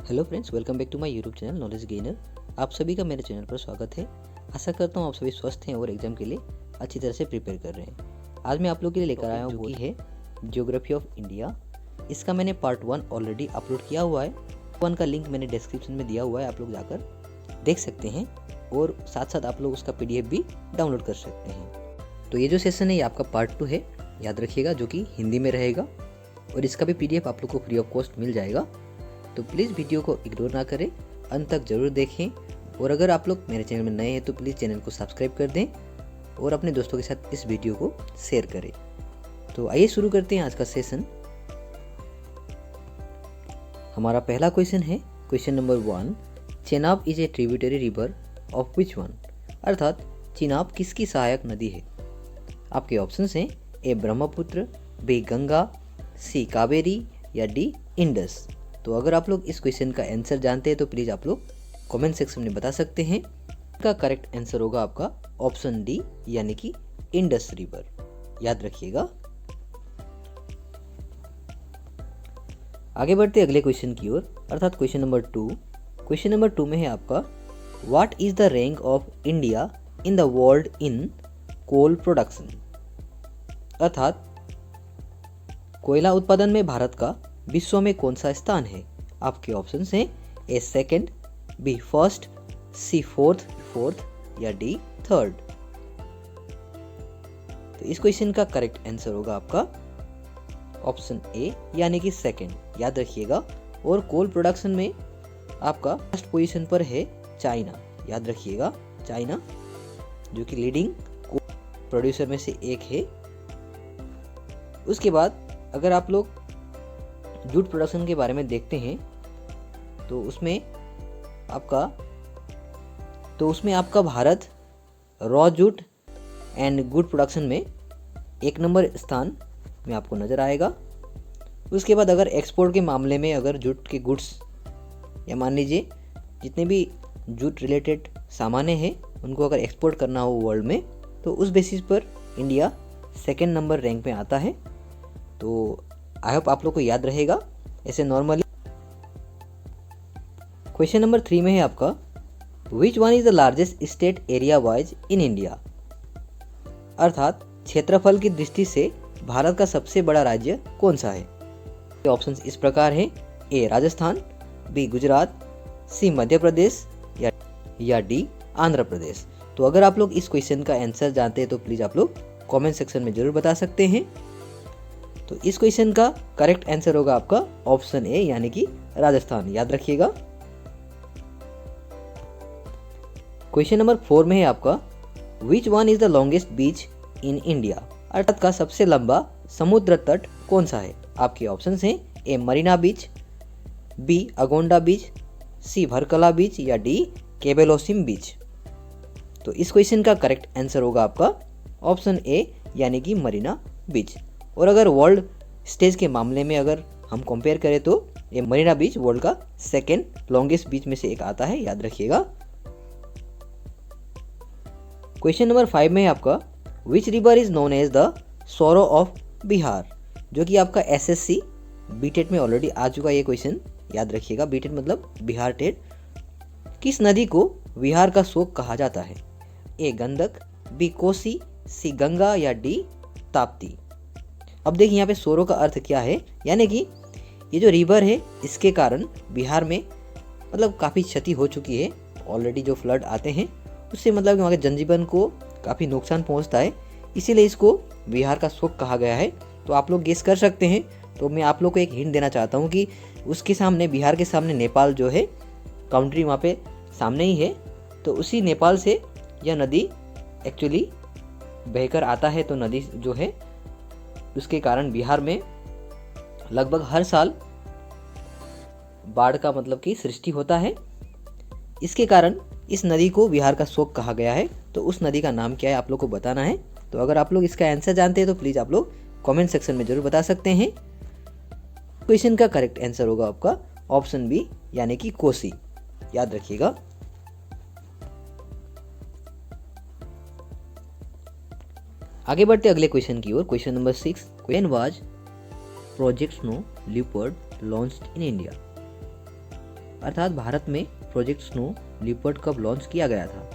Hello friends, welcome back to my YouTube channel knowledge gainer. आप सभी का मेरे चैनल पर स्वागत है। आशा करता हूँ आप सभी स्वस्थ हैं और एग्जाम के लिए अच्छी तरह से प्रिपेयर कर रहे हैं। आज मैं आप लोगों के लिए लेकर आया हूँ जो कि है ज्योग्राफी ऑफ इंडिया। इसका मैंने पार्ट 1 ऑलरेडी अपलोड किया हुआ है। 1 का लिंक मैंने डिस्क्रिप्शन में दिया हुआ है, आप लोग जाकर देख सकते हैं और साथ साथ आप लोग उसका PDF भी डाउनलोड कर सकते हैं। तो ये जो सेशन है ये आपका पार्ट 2 है, याद रखिएगा, जो कि हिंदी में रहेगा और इसका भी PDF आप लोग को फ्री ऑफ कॉस्ट मिल जाएगा। तो प्लीज़ वीडियो को इग्नोर ना करें, अंत तक ज़रूर देखें। और अगर आप लोग मेरे चैनल में नए हैं तो प्लीज़ चैनल को सब्सक्राइब कर दें और अपने दोस्तों के साथ इस वीडियो को शेयर करें। तो आइए शुरू करते हैं आज का सेशन। हमारा पहला क्वेश्चन है question number 1। Chenab is a tributary river of which one? अर्थात चेनाब किसकी सहायक नदी है? आपके ऑप्शंस हैं ए ब्रह्मपुत्र, बी गंगा, सी कावेरी या डी इंडस। तो अगर आप लोग इस क्वेश्चन का आंसर जानते हैं तो प्लीज़ आप लोग कमेंट सेक्शन में बता सकते हैं। इसका करेक्ट आंसर होगा आपका ऑप्शन डी, यानी कि इंडस रिवर। याद रखिएगा। आगे बढ़ते अगले क्वेश्चन की ओर, अर्थात क्वेश्चन नंबर 2। क्वेश्चन नंबर 2 में है आपका what is the rank of India in the world in coal production? अर्थात कोयला उत्पादन में भारत का विश्व में कौन सा स्थान है? आपके ऑप्शंस हैं ए second, B first, C fourth या डी थर्ड। तो इस क्वेश्चन का करेक्ट आंसर होगा आपका ऑप्शन ए, यानी कि सेकंड। याद रखिएगा। और कोल प्रोडक्शन में आपका फर्स्ट पोजीशन पर है चाइना। याद रखिएगा, चाइना जो कि लीडिंग प्रोड्यूसर में से एक है। उसके बाद अगर आप लोग जूट प्रोडक्शन के बारे में देखते हैं तो उसमें आपका Bharat raw jute and good production में 1 नंबर स्थान में आपको नज़र आएगा। उसके बाद अगर एक्सपोर्ट के मामले में अगर जूट के गुड्स या मान लीजिए जितने भी जूट रिलेटेड सामानें हैं उनको अगर एक्सपोर्ट करना हो वर्ल्ड में, तो उस बेसिस पर इंडिया 2nd नंबर रैंक में आता है। तो आई होप आप लोग को याद रहेगा ऐसे नॉर्मली। क्वेश्चन नंबर 3 में है आपका which one is the largest state area wise in India? अर्थात क्षेत्रफल की दृष्टि से भारत का सबसे बड़ा राज्य कौन सा है? ऑप्शंस इस प्रकार हैं ए राजस्थान, बी गुजरात, सी मध्य प्रदेश या डी आंध्र प्रदेश। तो अगर आप लोग इस क्वेश्चन का आंसर जानते हैं तो प्लीज़ आप लोग कमेंट सेक्शन में जरूर बता सकते हैं। तो इस क्वेश्चन का करेक्ट आंसर होगा आपका ऑप्शन ए, यानी कि राजस्थान। याद रखिएगा। क्वेश्चन नंबर 4 में है आपका which one is the longest beach in India? अर्थात का सबसे लंबा समुद्र तट कौन सा है? आपके ऑप्शंस हैं ए मरीना बीच, बी अगोंडा बीच, सी भरकला बीच या डी केबेलोसिम बीच। तो इस क्वेश्चन का करेक्ट आंसर होगा आपका ऑप्शन ए, यानी कि मरीना बीच। और अगर वर्ल्ड स्टेज के मामले में अगर हम कंपेयर करें तो ये मरीना बीच वर्ल्ड का 2nd लॉन्गेस्ट बीच में से एक आता है। याद रखिएगा। क्वेश्चन नंबर 5 में आपका which river is known as the sorrow of Bihar? जो कि आपका SSC बीटेट में ऑलरेडी आ चुका है ये क्वेश्चन। याद रखिएगा, बीटेट मतलब बिहार टेट। किस नदी को बिहार का शोक कहा जाता है? ए गंडक, बी कोसी, सी गंगा या डी ताप्ती। अब देखिए यहाँ पे सोरो का अर्थ क्या है, यानी कि ये जो रिवर है इसके कारण बिहार में मतलब काफ़ी क्षति हो चुकी है। ऑलरेडी जो फ्लड आते हैं उससे मतलब कि वहाँ के जनजीवन को काफ़ी नुकसान पहुँचता है, इसीलिए इसको बिहार का शोक कहा गया है। तो आप लोग गेस कर सकते हैं। तो मैं आप लोग को एक हिंट देना चाहता हूँ कि उसके सामने, बिहार के सामने नेपाल जो है काउंट्री वहाँ पे सामने ही है। तो उसी नेपाल से यह नदी एक्चुअली बहकर आता है। तो नदी जो है उसके कारण बिहार में लगभग हर साल बाढ़ का मतलब कि सृष्टि होता है। इसके कारण इस नदी को बिहार का शोक कहा गया है। तो उस नदी का नाम क्या है आप लोग को बताना है। तो अगर आप लोग इसका आंसर जानते हैं तो प्लीज़ आप लोग कमेंट सेक्शन में जरूर बता सकते हैं। क्वेश्चन का करेक्ट आंसर होगा आपका ऑप्शन बी, यानी कि कोसी। याद रखिएगा। आगे बढ़ते अगले क्वेश्चन की ओर। Question number 6, when was project snow leopard launched in India? अर्थात भारत में प्रोजेक्ट स्नो लिपर्ड कब लॉन्च किया गया था।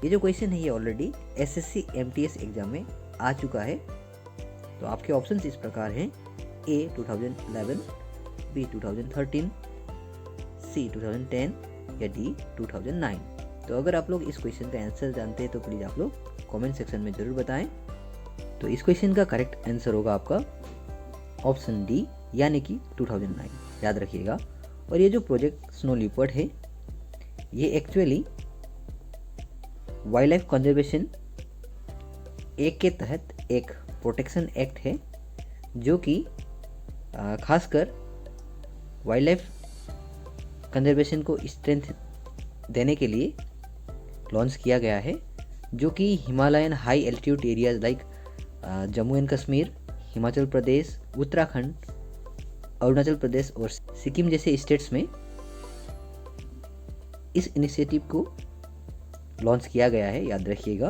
ये जो क्वेश्चन है ये ऑलरेडी एसएससी एमटीएस एग्जाम में आ चुका है। तो आपके ऑप्शंस इस प्रकार हैं: ए 2011, बी 2013, सी 2010 या डी 2009। तो अगर आप लोग इस क्वेश्चन का आंसर जानते हैं तो प्लीज़ आप लोग कमेंट सेक्शन में ज़रूर बताएं। तो इस क्वेश्चन का करेक्ट आंसर होगा आपका ऑप्शन डी यानी कि 2009, याद रखिएगा। और ये जो प्रोजेक्ट स्नो लिपर्ड है ये actually wildlife conservation act के तहत एक प्रोटेक्शन एक्ट है जो कि खासकर वाइल्ड लाइफ कंजर्वेशन को स्ट्रेंथ देने के लिए लॉन्च किया गया है, जो कि Himalayan high altitude areas like Jammu and Kashmir, Himachal Pradesh, Uttarakhand, Arunachal Pradesh और सिक्किम जैसे स्टेट्स में इस इनिशिएटिव को लॉन्च किया गया है, याद रखिएगा।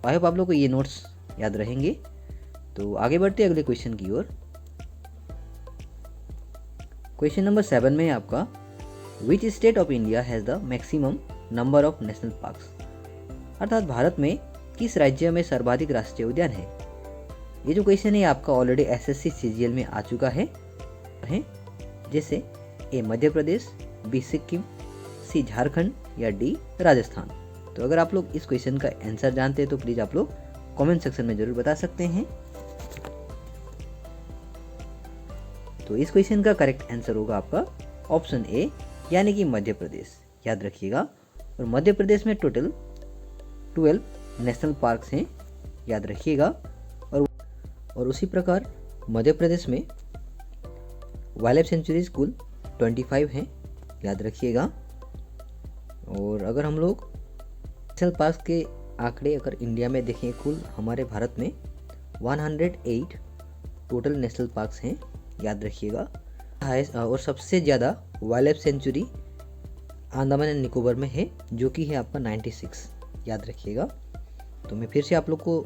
आई होप आप लोग को ये नोट्स याद रहेंगे। तो आगे बढ़ते हैं अगले क्वेश्चन की ओर। क्वेश्चन नंबर 7 में है आपका, which state of India has the maximum number of national parks. अर्थात भारत में किस राज्य में सर्वाधिक राष्ट्रीय उद्यान है। ये जो क्वेश्चन है आपका ऑलरेडी एसएससी सीजीएल में आ चुका है जैसे ए मध्य प्रदेश, बी सिक्किम, सी झारखंड या डी राजस्थान। तो अगर आप लोग इस क्वेश्चन का आंसर जानते हैं तो प्लीज़ आप लोग कमेंट सेक्शन में ज़रूर बता सकते हैं। तो इस क्वेश्चन का करेक्ट आंसर होगा आपका ऑप्शन ए यानी कि मध्य प्रदेश, याद रखिएगा। और मध्य प्रदेश में टोटल 12 नेशनल पार्क्स हैं, याद रखिएगा। और उसी प्रकार मध्य प्रदेश में वाइल्ड लाइफ सेंचुरीज कुल 25 हैं, याद रखिएगा। और अगर हम लोग नेशनल पार्क के आंकड़े अगर इंडिया में देखें, कुल हमारे भारत में 108 टोटल नेशनल पार्क्स हैं, याद रखिएगा। और सबसे ज़्यादा wild life sanctuary Andaman and Nicobar में है, जो कि है आपका 96, याद रखिएगा। तो मैं फिर से आप लोग को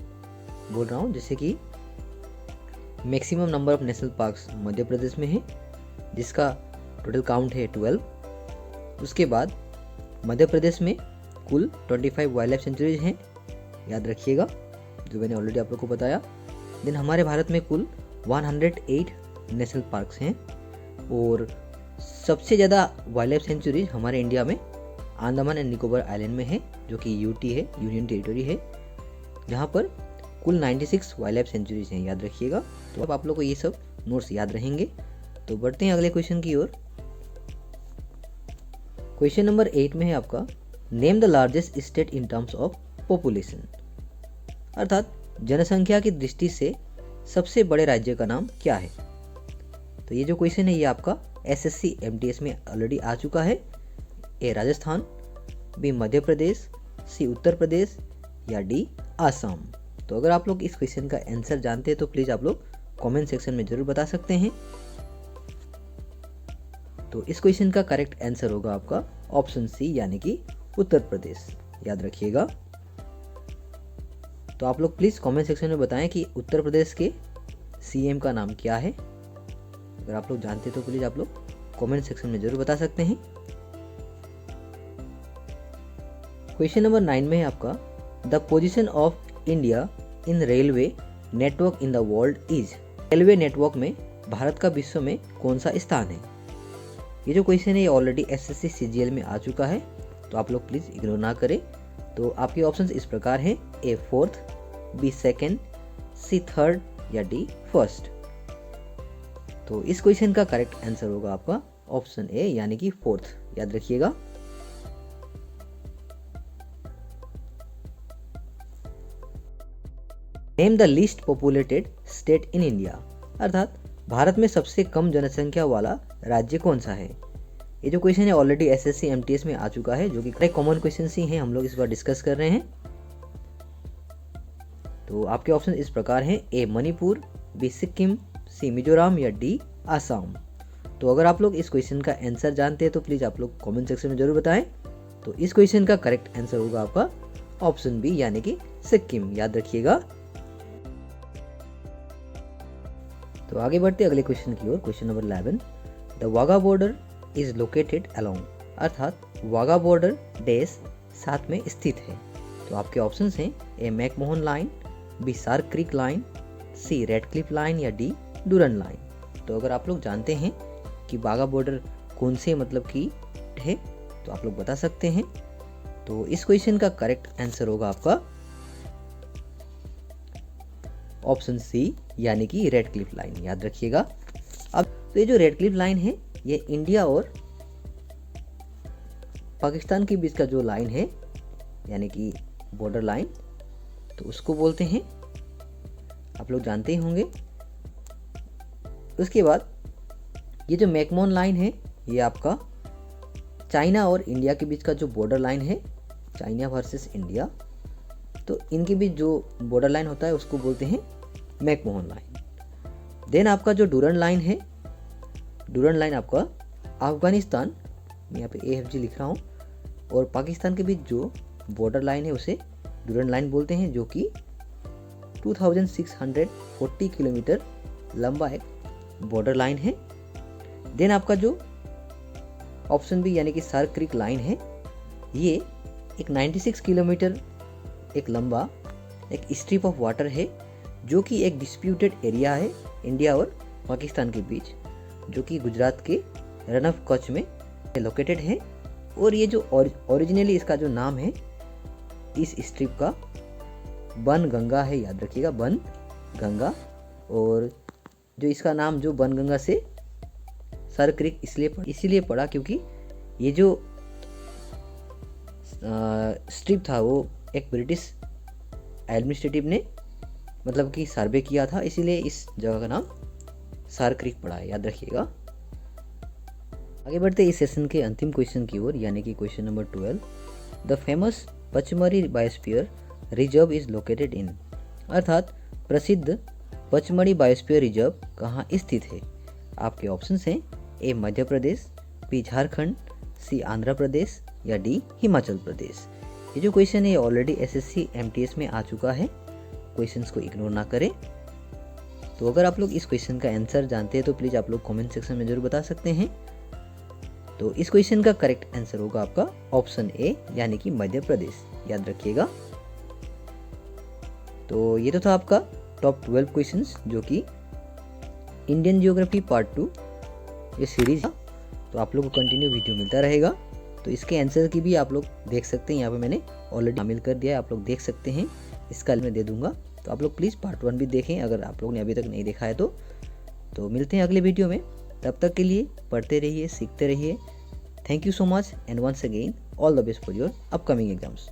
बोल रहा हूँ, जैसे कि maximum number of national parks Madhya Pradesh में है जिसका टोटल काउंट है 12। उसके बाद मध्य प्रदेश में कुल 25 वाइल्ड लाइफ सेंचुरीज हैं, याद रखिएगा, जो मैंने ऑलरेडी आप लोग को बताया। देन हमारे भारत में कुल 108 नेशनल पार्क्स हैं और सबसे ज़्यादा वाइल्ड लाइफ सेंचुरीज हमारे इंडिया में अंडमान एंड निकोबार आइलैंड में है, जो कि यूटी है, यूनियन टेरिटरी है, जहाँ पर कुल 96 वाइल्ड लाइफ सेंचुरीज हैं, याद रखिएगा। तो अब आप लोग को ये सब नोट्स याद रहेंगे। तो बढ़ते हैं अगले क्वेश्चन की ओर। क्वेश्चन नंबर 8 में है आपका, name the largest state in terms of population. अर्थात जनसंख्या की दृष्टि से सबसे बड़े राज्य का नाम क्या है। तो ये जो क्वेश्चन है ये आपका एसएससी एमटीएस में ऑलरेडी आ चुका है। ए राजस्थान, बी मध्य प्रदेश, सी उत्तर प्रदेश या डी आसाम। तो अगर आप लोग इस क्वेश्चन का आंसर जानते हैं तो प्लीज़ आप लोग कमेंट सेक्शन में ज़रूर बता सकते हैं। तो इस क्वेश्चन का करेक्ट आंसर होगा आपका ऑप्शन सी यानी कि उत्तर प्रदेश, याद रखिएगा। तो आप लोग प्लीज़ कमेंट सेक्शन में बताएं कि उत्तर प्रदेश के सीएम का नाम क्या है। अगर आप लोग जानते हैं तो प्लीज़ आप लोग कमेंट सेक्शन में ज़रूर बता सकते हैं। क्वेश्चन नंबर 9 में है आपका, the position of India in railway network in the world is. Railway network में भारत का विश्व में कौन सा स्थान है। ये जो क्वेश्चन है ये ऑलरेडी एसएससी सीजीएल में आ चुका है, तो आप लोग प्लीज़ इग्नोर ना करें। तो आपके ऑप्शंस इस प्रकार हैं, ए 4th, बी 2nd, सी 3rd या डी 1st। तो इस क्वेश्चन का करेक्ट आंसर होगा आपका ऑप्शन ए यानी कि 4th, याद रखिएगा। Name the least populated state in India. अर्थात भारत में सबसे कम जनसंख्या वाला राज्य कौन सा है। ये जो क्वेश्चन है ऑलरेडी एसएससी एमटीएस में आ चुका है, जो कि कॉमन क्वेश्चन ही हैं, हम लोग इस बार डिस्कस कर रहे हैं। तो आपके ऑप्शन इस प्रकार हैं, ए मणिपुर, बी सिक्किम, सी मिजोरम या डी आसाम। तो अगर आप लोग इस क्वेश्चन का आंसर जानते हैं तो प्लीज़ आप लोग कमेंट सेक्शन में जरूर बताएं। तो इस क्वेश्चन का करेक्ट आंसर होगा आपका ऑप्शन बी यानी कि सिक्किम, याद रखिएगा। तो आगे बढ़ते अगले क्वेश्चन की ओर। Question number 11, the Wagah border is located along, अर्थात वाघा बॉर्डर डैश साथ में स्थित है। तो आपके ऑप्शंस हैं A McMahon line, B Sir Creek line, C Radcliffe line या डी डूरन लाइन। तो अगर आप लोग जानते हैं कि वाघा बॉर्डर कौन से मतलब की है तो आप लोग बता सकते हैं। तो इस क्वेश्चन का करेक्ट आंसर होगा आपका ऑप्शन सी यानी कि रेडक्लिफ लाइन, याद रखिएगा। अब तो ये जो रेडक्लिफ लाइन है ये इंडिया और पाकिस्तान के बीच का जो लाइन है यानी कि बॉर्डर लाइन, तो उसको बोलते हैं, आप लोग जानते ही होंगे। उसके बाद ये जो मैकमोहन लाइन है ये आपका चाइना और इंडिया के बीच का जो बॉर्डर लाइन है, चाइना वर्सेस इंडिया, तो इनके बीच जो बॉर्डर लाइन होता है उसको बोलते हैं मैकमोहन लाइन। देन आपका जो डूरन लाइन है, डूरन लाइन आपका अफगानिस्तान, मैं यहाँ पे AFG लिख रहा हूँ, और पाकिस्तान के बीच जो बॉर्डर लाइन है उसे डूरन लाइन बोलते हैं, जो कि 2640 किलोमीटर लंबा एक बॉर्डर लाइन है। देन आपका जो ऑप्शन बी यानी कि सार्क क्रीक लाइन है, ये एक 96 किलोमीटर एक लंबा एक स्ट्रिप ऑफ वाटर है, जो कि एक डिस्प्यूटेड एरिया है इंडिया और पाकिस्तान के बीच, जो कि गुजरात के रन ऑफ कच्छ में लोकेटेड है। और ये जो ओरिजिनली इसका जो नाम है इस स्ट्रिप का बन गंगा है, याद रखिएगा, बन गंगा। और जो इसका नाम जो बन गंगा से सार्क क्रीक इसीलिए पड़ा क्योंकि ये जो स्ट्रिप था वो एक ब्रिटिश एडमिनिस्ट्रेटिव ने मतलब कि सर्वे किया था, इसीलिए इस जगह का नाम सार्क क्रीक पड़ा है, याद रखिएगा। आगे बढ़ते इस सेशन के अंतिम क्वेश्चन की ओर, यानी कि question number 12। The famous Pachmarhi biosphere reserve is located in, अर्थात प्रसिद्ध पचमढ़ी बायोस्फीयर रिजर्व कहाँ स्थित है। आपके ऑप्शंस हैं ए मध्य प्रदेश, बी झारखंड, सी आंध्र प्रदेश या डी हिमाचल प्रदेश। ये जो क्वेश्चन है ऑलरेडी SSC MTS में आ चुका है, क्वेश्चंस को इग्नोर ना करें। तो अगर आप लोग इस क्वेश्चन का आंसर जानते हैं तो प्लीज़ आप लोग कमेंट सेक्शन में जरूर बता सकते हैं। तो इस क्वेश्चन का करेक्ट आंसर होगा आपका ऑप्शन ए यानी कि मध्य प्रदेश, याद रखिएगा। तो ये तो था आपका टॉप 12 क्वेश्चंस जो कि इंडियन जियोग्राफी पार्ट 2 ये सीरीज। तो आप लोग को कंटिन्यू वीडियो मिलता रहेगा। तो इसके आंसर की भी आप लोग देख सकते हैं, यहाँ पे मैंने ऑलरेडी शामिल कर दिया है, आप लोग देख सकते हैं, इसका मैं दे दूंगा। तो आप लोग प्लीज़ पार्ट 1 भी देखें अगर आप लोग ने अभी तक नहीं देखा है तो मिलते हैं अगले वीडियो में। तब तक के लिए पढ़ते रहिए, सीखते रहिए। Thank you so much and once again all the best for your upcoming exams.